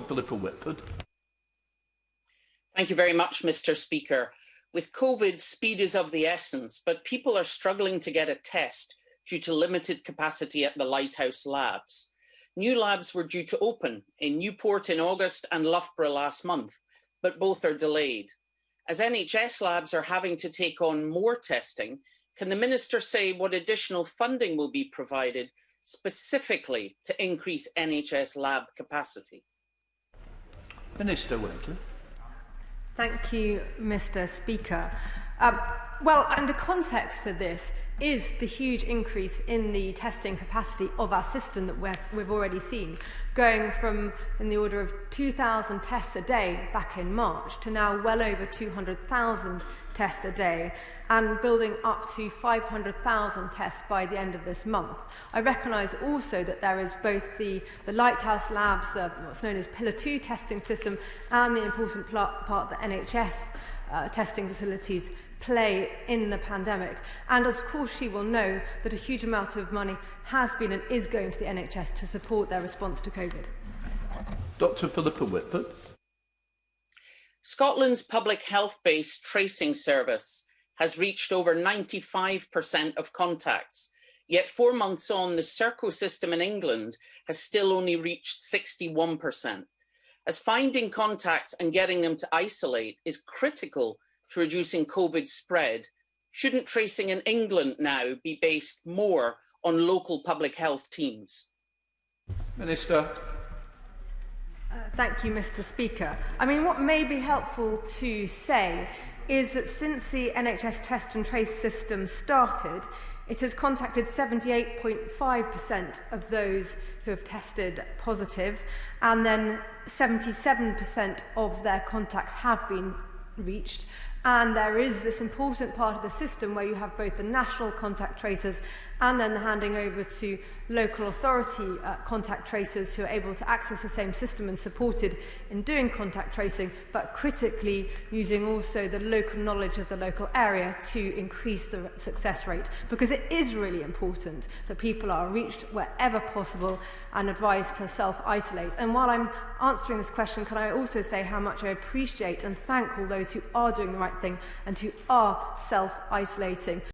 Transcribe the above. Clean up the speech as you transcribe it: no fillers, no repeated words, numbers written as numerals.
Philippa Whitford. Thank you very much, Mr. Speaker. With COVID, speed is of the essence, but people are struggling to get a test due to limited capacity at the Lighthouse Labs. New labs were due to open in Newport in August and Loughborough last month, but both are delayed. As NHS labs are having to take on more testing, can the Minister say what additional funding will be provided specifically to increase NHS lab capacity? Minister Whitley. Thank you, Mr. Speaker. The context of this is the huge increase in the testing capacity of our system that we've already seen, going from in the order of 2,000 tests a day back in March to now well over 200,000 tests a day, and building up to 500,000 tests by the end of this month. I recognise also that there is both the Lighthouse Labs, what's known as Pillar 2 testing system, and the important part that NHS testing facilities play in the pandemic. And of course she will know that a huge amount of money has been and is going to the NHS to support their response to COVID. Dr. Philippa Whitford. Scotland's public health-based tracing service has reached over 95% of contacts, yet 4 months on, the Circle system in England has still only reached 61%. As finding contacts and getting them to isolate is critical to reducing COVID spread, shouldn't tracing in England now be based more on local public health teams? Minister. Thank you, Mr. Speaker. What may be helpful to say is that since the NHS test and trace system started, it has contacted 78.5% of those who have tested positive, and then 77% of their contacts have been reached. And there is this important part of the system where you have both the national contact tracers and then the handing over to local authority contact tracers who are able to access the same system and supported in doing contact tracing, but critically using also the local knowledge of the local area to increase the success rate, because it is really important that people are reached wherever possible and advised to self-isolate. And while I'm answering this question, can I also say how much I appreciate and thank all those who are doing the right thing and who are self-isolating.